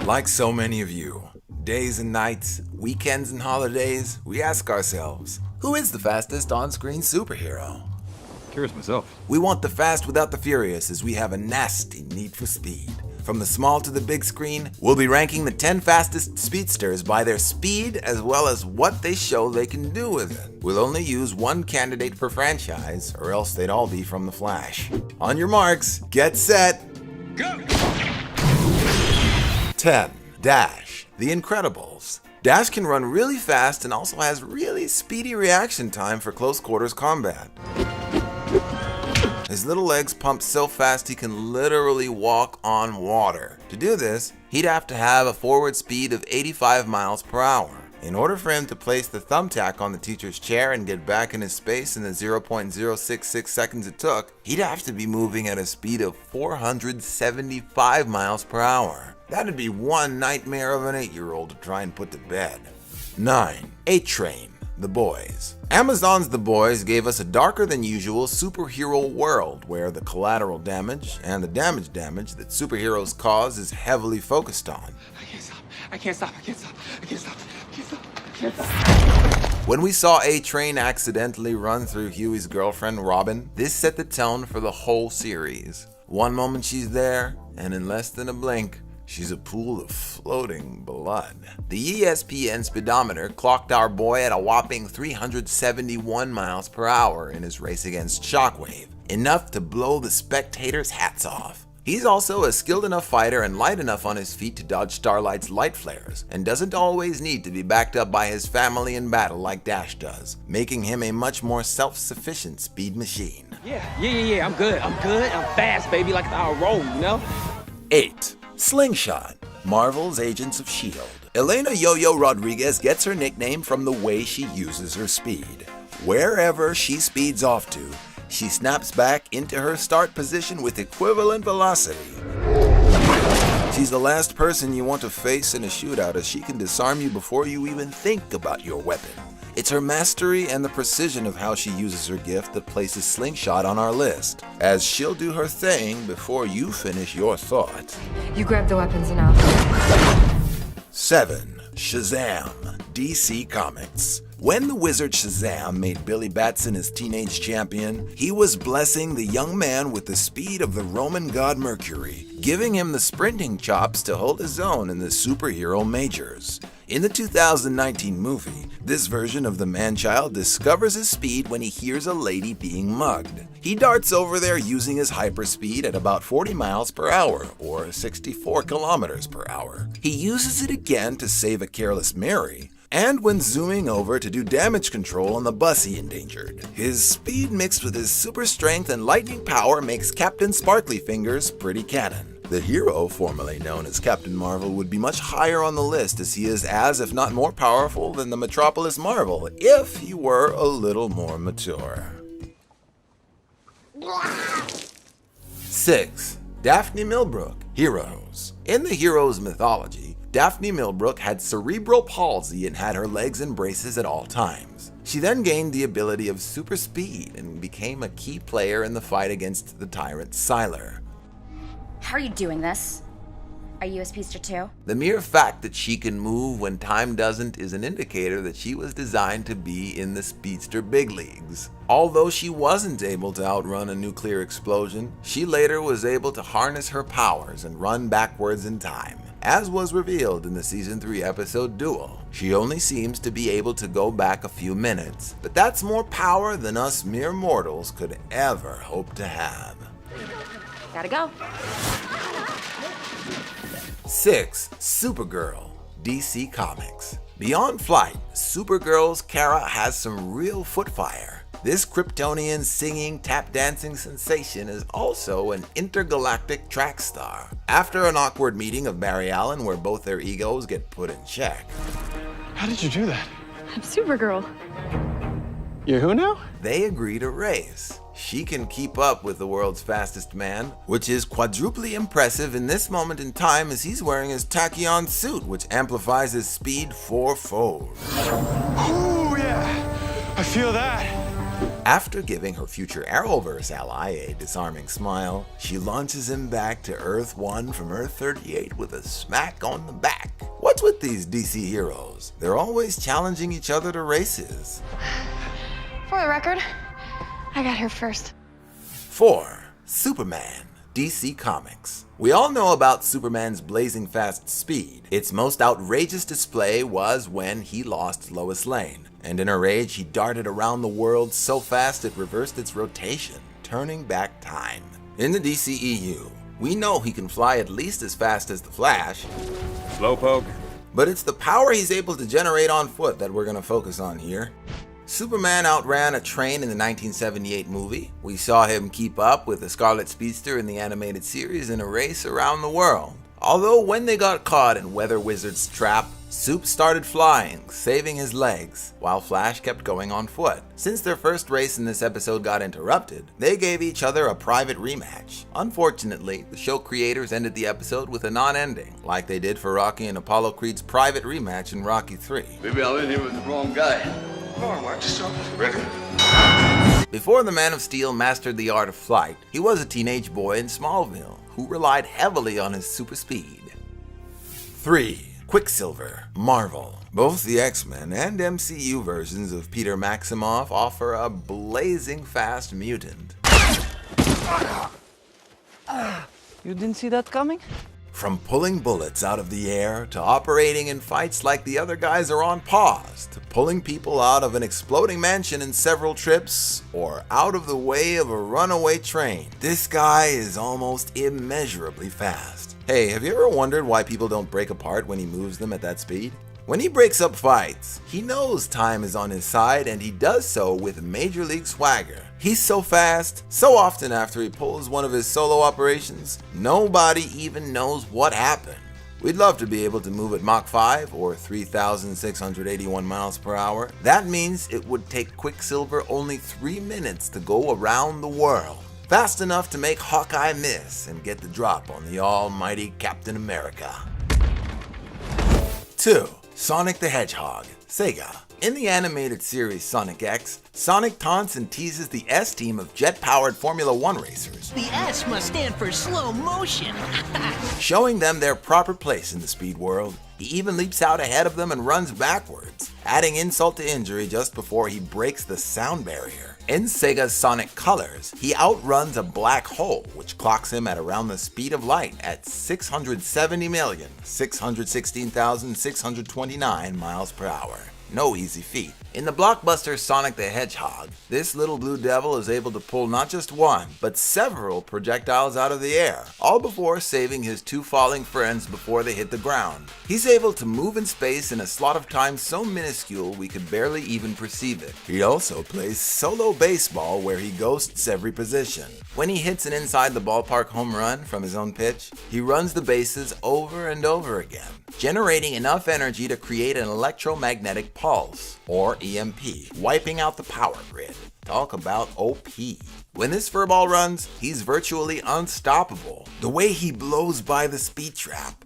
Like so many of you, days and nights, weekends and holidays, we ask ourselves, who is the fastest on-screen superhero? Curious myself. We want the fast without the furious as we have a nasty need for speed. From the small to the big screen, we'll be ranking the 10 fastest speedsters by their speed as well as what they show they can do with it. We'll only use one candidate per franchise, or else they'd all be from The Flash. On your marks, get set, Go! 10. Dash, The Incredibles. Dash can run really fast and also has really speedy reaction time for close quarters combat. His little legs pump so fast he can literally walk on water. To do this, he'd have to have a forward speed of 85 miles per hour. In order for him to place the thumbtack on the teacher's chair and get back in his space in the 0.066 seconds it took, he'd have to be moving at a speed of 475 miles per hour. That'd be one nightmare of an 8-year-old to try and put to bed. 9. A-Train, The Boys. Amazon's The Boys gave us a darker than usual superhero world where the collateral damage and the damage that superheroes cause is heavily focused on. I can't stop. When we saw A-Train accidentally run through Huey's girlfriend Robin, this set the tone for the whole series. One moment she's there, and in less than a blink, she's a pool of floating blood. The ESPN speedometer clocked our boy at a whopping 371 miles per hour in his race against Shockwave, enough to blow the spectators' hats off. He's also a skilled enough fighter and light enough on his feet to dodge Starlight's light flares, and doesn't always need to be backed up by his family in battle like Dash does, making him a much more self-sufficient speed machine. Yeah, I'm good. I'm fast, baby, like our roll, you know? 8. Slingshot, Marvel's Agents of S.H.I.E.L.D. Elena Yo-Yo Rodriguez gets her nickname from the way she uses her speed. Wherever she speeds off to, she snaps back into her start position with equivalent velocity. She's the last person you want to face in a shootout as she can disarm you before you even think about your weapon. It's her mastery and the precision of how she uses her gift that places Slingshot on our list, as she'll do her thing before you finish your thought. You grab the weapons and out. 7. Shazam, DC Comics. When the wizard Shazam made Billy Batson his teenage champion, he was blessing the young man with the speed of the Roman god Mercury, giving him the sprinting chops to hold his own in the superhero majors. In the 2019 movie, this version of the man-child discovers his speed when he hears a lady being mugged. He darts over there using his hyperspeed at about 40 miles per hour, or 64 kilometers per hour. He uses it again to save a careless Mary, and when zooming over to do damage control on the bus he endangered. His speed mixed with his super strength and lightning power makes Captain Sparkly Fingers pretty canon. The hero, formerly known as Captain Marvel, would be much higher on the list as he is as, if not more powerful than the Metropolis Marvel, if he were a little more mature. 6. Daphne Millbrook, Heroes. In the Heroes mythology, Daphne Millbrook had cerebral palsy and had her legs in braces at all times. She then gained the ability of super speed and became a key player in the fight against the tyrant Sylar. How are you doing this? Are you a speedster too? The mere fact that she can move when time doesn't is an indicator that she was designed to be in the speedster big leagues. Although she wasn't able to outrun a nuclear explosion, she later was able to harness her powers and run backwards in time. As was revealed in the Season 3 episode Duel, she only seems to be able to go back a few minutes, but that's more power than us mere mortals could ever hope to have. Gotta go. 6. Supergirl, DC Comics. Beyond Flight, Supergirl's Kara has some real foot fire. This Kryptonian singing, tap-dancing sensation is also an intergalactic track star. After an awkward meeting of Barry Allen where both their egos get put in check. How did you do that? I'm Supergirl. You're who now? They agree to race. She can keep up with the world's fastest man, which is quadruply impressive in this moment in time as he's wearing his tachyon suit, which amplifies his speed fourfold. Oh yeah, I feel that. After giving her future Arrowverse ally a disarming smile, she launches him back to Earth 1 from Earth 38 with a smack on the back. What's with these DC heroes? They're always challenging each other to races. For the record, I got here first. 4. Superman, DC Comics. We all know about Superman's blazing fast speed. Its most outrageous display was when he lost Lois Lane, and in a rage he darted around the world so fast it reversed its rotation, turning back time. In the DCEU, we know he can fly at least as fast as the Flash, Slowpoke. but it's the power he's able to generate on foot that we're going to focus on here. Superman outran a train in the 1978 movie. We saw him keep up with the Scarlet Speedster in the animated series in a race around the world. Although when they got caught in Weather Wizard's trap, Soup started flying, saving his legs, while Flash kept going on foot. Since their first race in this episode got interrupted, they gave each other a private rematch. Unfortunately, the show creators ended the episode with a non-ending, like they did for Rocky and Apollo Creed's private rematch in Rocky 3. Maybe I went here with the wrong guy. Come on, watch yourself. Ready? Before the Man of Steel mastered the art of flight, he was a teenage boy in Smallville who relied heavily on his super speed. 3. Quicksilver, Marvel. Both the X-Men and MCU versions of Peter Maximoff offer a blazing fast mutant. You didn't see that coming? From pulling bullets out of the air, to operating in fights like the other guys are on pause, to pulling people out of an exploding mansion in several trips, or out of the way of a runaway train, this guy is almost immeasurably fast. Hey, have you ever wondered why people don't break apart when he moves them at that speed? When he breaks up fights, he knows time is on his side, and he does so with major league swagger. He's so fast, so often after he pulls one of his solo operations, nobody even knows what happened. We'd love to be able to move at Mach 5 or 3,681 miles per hour. That means it would take Quicksilver only 3 minutes to go around the world. Fast enough to make Hawkeye miss and get the drop on the almighty Captain America. 2. Sonic the Hedgehog, Sega. In the animated series Sonic X, Sonic taunts and teases the S-team of jet-powered Formula One racers, The S must stand for slow motion. showing them their proper place in the speed world. He even leaps out ahead of them and runs backwards, adding insult to injury just before he breaks the sound barrier. In Sega's Sonic Colors, he outruns a black hole, which clocks him at around the speed of light at 670,616,629 miles per hour. No easy feat. In the blockbuster Sonic the Hedgehog, this little blue devil is able to pull not just one, but several projectiles out of the air, all before saving his 2 falling friends before they hit the ground. He's able to move in space in a slot of time so minuscule we could barely even perceive it. He also plays solo baseball where he ghosts every position. When he hits an inside the ballpark home run from his own pitch, he runs the bases over and over again, generating enough energy to create an electromagnetic pulse, or EMP, wiping out the power grid. Talk about OP. When this furball runs, he's virtually unstoppable. The way he blows by the speed trap.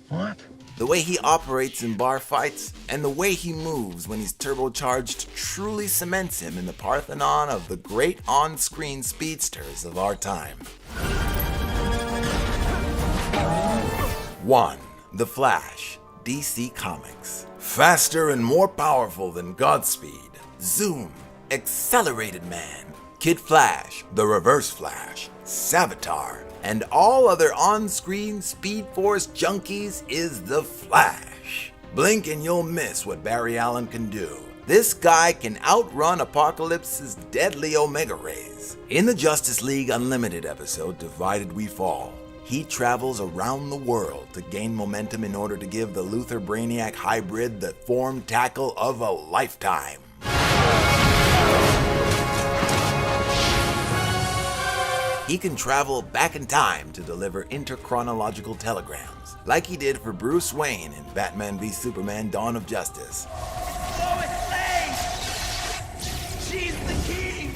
What? The way he operates in bar fights, and the way he moves when he's turbocharged truly cements him in the Parthenon of the great on-screen speedsters of our time. 1. The Flash, DC Comics. Faster and more powerful than Godspeed, Zoom, Accelerated Man, Kid Flash, the Reverse Flash, Savitar, and all other on-screen Speed Force junkies is the Flash. Blink and you'll miss what Barry Allen can do. This guy can outrun Apocalypse's deadly Omega Rays. In the Justice League Unlimited episode, Divided We Fall, he travels around the world to gain momentum in order to give the Luthor Brainiac hybrid the form tackle of a lifetime. He can travel back in time to deliver interchronological telegrams, like he did for Bruce Wayne in Batman v Superman: Dawn of Justice. She's the king.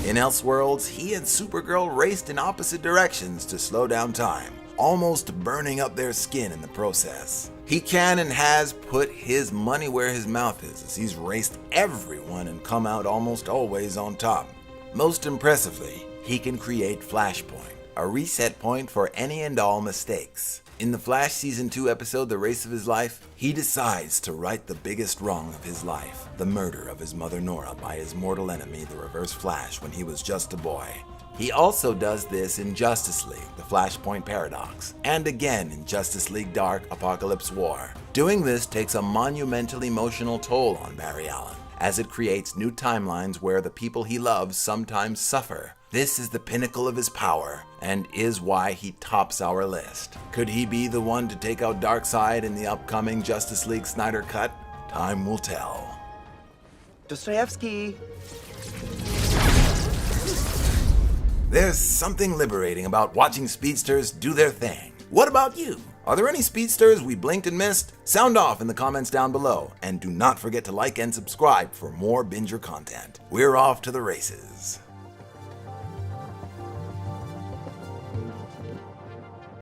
In Elseworlds, he and Supergirl raced in opposite directions to slow down time, almost burning up their skin in the process. He can and has put his money where his mouth is, as he's raced everyone and come out almost always on top. Most impressively, he can create Flashpoint, a reset point for any and all mistakes. In the Flash Season 2 episode, The Race of His Life, he decides to right the biggest wrong of his life, the murder of his mother Nora by his mortal enemy, the Reverse Flash, when he was just a boy. He also does this in Justice League, the Flashpoint Paradox, and again in Justice League Dark, Apocalypse War. Doing this takes a monumental emotional toll on Barry Allen, as it creates new timelines where the people he loves sometimes suffer. This is the pinnacle of his power, and is why he tops our list. Could he be the one to take out Darkseid in the upcoming Justice League Snyder Cut? Time will tell. Dostoevsky. There's something liberating about watching speedsters do their thing. What about you? Are there any speedsters we blinked and missed? Sound off in the comments down below, and do not forget to like and subscribe for more Binger content. We're off to the races.